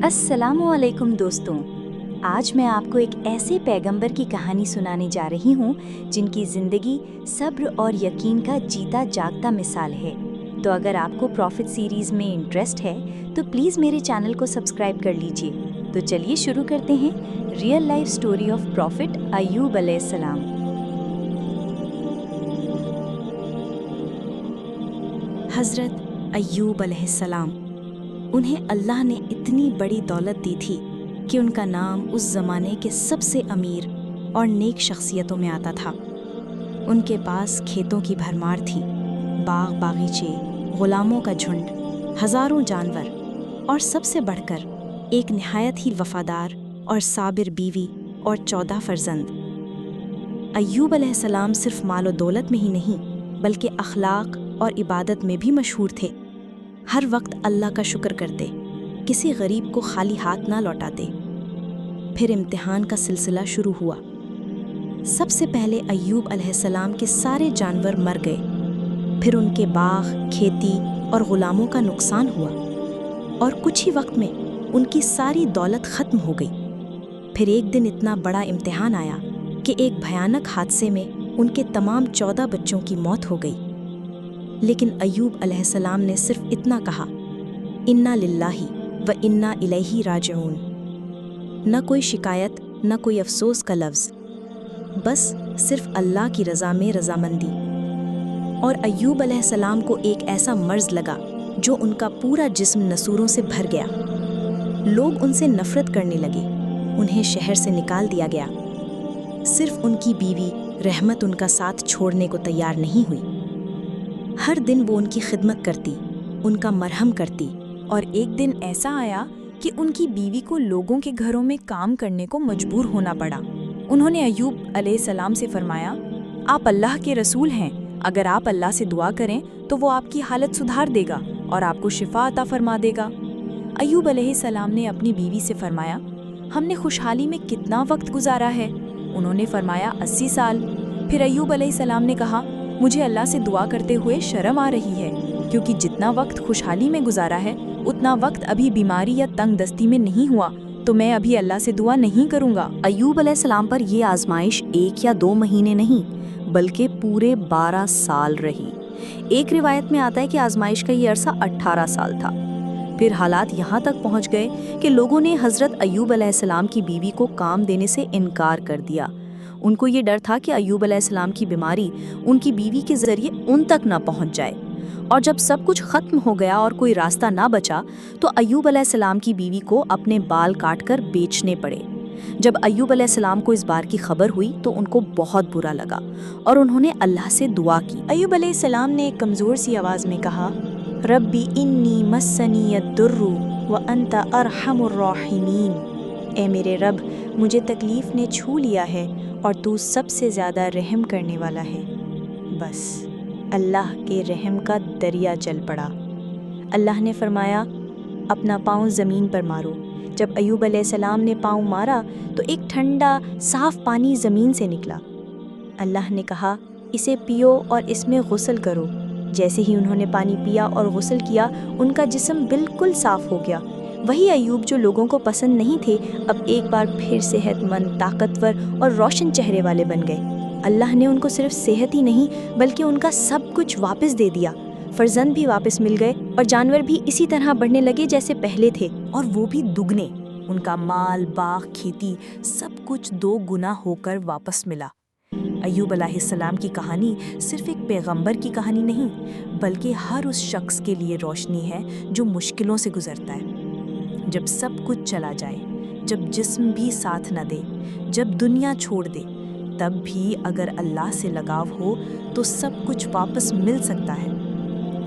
अस्सलामुअलैकुम दोस्तों, आज मैं आपको एक ऐसे पैगंबर की कहानी सुनाने जा रही हूँ जिनकी ज़िंदगी सब्र और यकीन का जीता जागता मिसाल है। तो अगर आपको प्रॉफिट सीरीज़ में इंटरेस्ट है तो प्लीज़ मेरे चैनल को सब्सक्राइब कर लीजिए। तो चलिए शुरू करते हैं real life story of prophet Ayyub अलैहिस्सलाम। हज़रत अय्यूब अलैहिस्सलाम, उन्हें अल्लाह ने इतनी बड़ी दौलत दी थी कि उनका नाम उस ज़माने के सबसे अमीर और नेक शख्सियतों में आता था। उनके पास खेतों की भरमार थी, बाग बागीचे, ग़ुलामों का झुंड, हज़ारों जानवर और सबसे बढ़कर एक निहायत ही वफ़ादार और साबिर बीवी और 14 फ़र्जंद। अय्यूब अलैहिस्सलाम सिर्फ मालो दौलत में ही नहीं बल्कि अखलाक और इबादत में भी मशहूर थे। हर वक्त अल्लाह का शुक्र करते, किसी गरीब को खाली हाथ ना लौटाते। फिर इम्तिहान का सिलसिला शुरू हुआ। सबसे पहले अय्यूब अलैहिस्सलाम के सारे जानवर मर गए, फिर उनके बाग, खेती और ग़ुलामों का नुकसान हुआ और कुछ ही वक्त में उनकी सारी दौलत ख़त्म हो गई। फिर एक दिन इतना बड़ा इम्तिहान आया कि एक भयानक हादसे में उनके तमाम 14 बच्चों की मौत हो गई। लेकिन अय्यूब अलैहिस्सलाम ने सिर्फ इतना कहा, इन्ना लिल्लाही व इन्ना इलैही राजिऊन। न कोई शिकायत, न कोई अफसोस का लफ्ज़, बस सिर्फ अल्लाह की रज़ा में रज़ामंदी। और अय्यूब अलैहिस्सलाम को एक ऐसा मर्ज़ लगा जो उनका पूरा जिस्म नसूरों से भर गया। लोग उनसे नफ़रत करने लगे, उन्हें शहर से निकाल दिया गया। सिर्फ उनकी बीवी रहमत उनका साथ छोड़ने को तैयार नहीं हुई। हर दिन वो उनकी खिदमत करती, उनका मरहम करती। और एक दिन ऐसा आया कि उनकी बीवी को लोगों के घरों में काम करने को मजबूर होना पड़ा। उन्होंने अय्यूब अलैहिस्सलाम से फरमाया, आप अल्लाह के रसूल हैं, अगर आप अल्लाह से दुआ करें तो वो आपकी हालत सुधार देगा और आपको शिफा अता फरमा देगा। अय्यूब अलैहिस्सलाम ने अपनी बीवी से फरमाया, हमने खुशहाली में कितना वक्त गुजारा है? उन्होंने फरमाया 80 साल। फिर अय्यूब अलैहिस्सलाम ने कहा, मुझे अल्लाह से दुआ करते हुए शर्म आ रही है, क्योंकि जितना वक्त खुशहाली में गुजारा है उतना वक्त अभी बीमारी या तंग दस्ती में नहीं हुआ, तो मैं अभी अल्लाह से दुआ नहीं करूँगा। अय्यूब अलैहिस्सलाम पर ये आजमाइश 1 या 2 महीने नहीं बल्कि पूरे 12 साल रही। एक रिवायत में आता है कि आजमाइश का ये अरसा 18 साल था। फिर हालात यहाँ तक पहुँच गए कि लोगों ने हज़रत अय्यूब अलैहिस्सलाम की बीवी को काम देने से इनकार कर दिया। उनको ये डर था कि अय्यूब अलैहिस्सलाम की बीमारी उनकी बीवी के ज़रिए उन तक ना पहुँच जाए। और जब सब कुछ ख़त्म हो गया और कोई रास्ता ना बचा तो अय्यूब अलैहिस्सलाम की बीवी को अपने बाल काटकर बेचने पड़े। जब अय्यूब अलैहिस्सलाम को इस बार की खबर हुई तो उनको बहुत बुरा लगा और उन्होंने अल्लाह से दुआ की। अय्यूब अलैहिस्सलाम ने एक कमज़ोर सी आवाज़ में कहा, रब्बी इन्नी मस्सनी यद्दुर्रु व अंता अरहमुर राहिमीन। ए मेरे रब, मुझे तकलीफ़ ने छू लिया है और तू सबसे ज़्यादा रहम करने वाला है। बस अल्लाह के रहम का दरिया चल पड़ा। अल्लाह ने फरमाया, अपना पाँव ज़मीन पर मारो। जब अय्यूब अलैहिस्सलाम ने पाँव मारा तो एक ठंडा साफ़ पानी ज़मीन से निकला। अल्लाह ने कहा, इसे पियो और इसमें गुस्ल करो। जैसे ही उन्होंने पानी पिया और गुस्ल किया, उनका जिस्म बिल्कुल साफ़ हो गया। वही अय्यूब जो लोगों को पसंद नहीं थे, अब एक बार फिर सेहतमंद, ताकतवर और रोशन चेहरे वाले बन गए। अल्लाह ने उनको सिर्फ सेहत ही नहीं बल्कि उनका सब कुछ वापस दे दिया। फर्जंद भी वापस मिल गए और जानवर भी इसी तरह बढ़ने लगे जैसे पहले थे, और वो भी दुगने। उनका माल, बाग, खेती सब कुछ 2 गुना होकर वापस मिला। अय्यूब अलैहिस्सलाम की कहानी सिर्फ एक पैगंबर की कहानी नहीं बल्कि हर उस शख्स के लिए रोशनी है जो मुश्किलों से गुजरता है। जब सब कुछ चला जाए, जब जिस्म भी साथ न दे, जब दुनिया छोड़ दे, तब भी अगर अल्लाह से लगाव हो तो सब कुछ वापस मिल सकता है।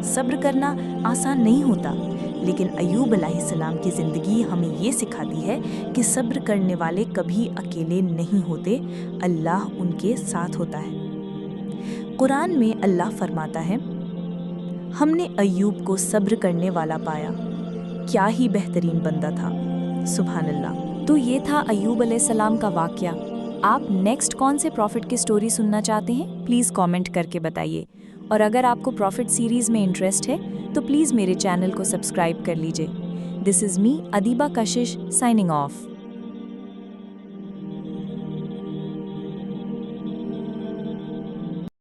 सब्र करना आसान नहीं होता, लेकिन अय्यूब अलैहिस्सलाम की ज़िंदगी हमें ये सिखाती है कि सब्र करने वाले कभी अकेले नहीं होते, अल्लाह उनके साथ होता है। कुरान में अल्लाह फरमाता है, हमने अय्यूब को सब्र करने वाला पाया, क्या ही बेहतरीन बंदा था। सुभान अल्लाह। तो ये था अय्यूब अलैहिस्सलाम का वाक़या। आप नेक्स्ट कौन से प्रॉफिट की स्टोरी सुनना चाहते हैं, प्लीज़ कमेंट करके बताइए। और अगर आपको प्रॉफिट सीरीज़ में इंटरेस्ट है तो प्लीज़ मेरे चैनल को सब्सक्राइब कर लीजिए। This is me, Adiba Kashish, signing off.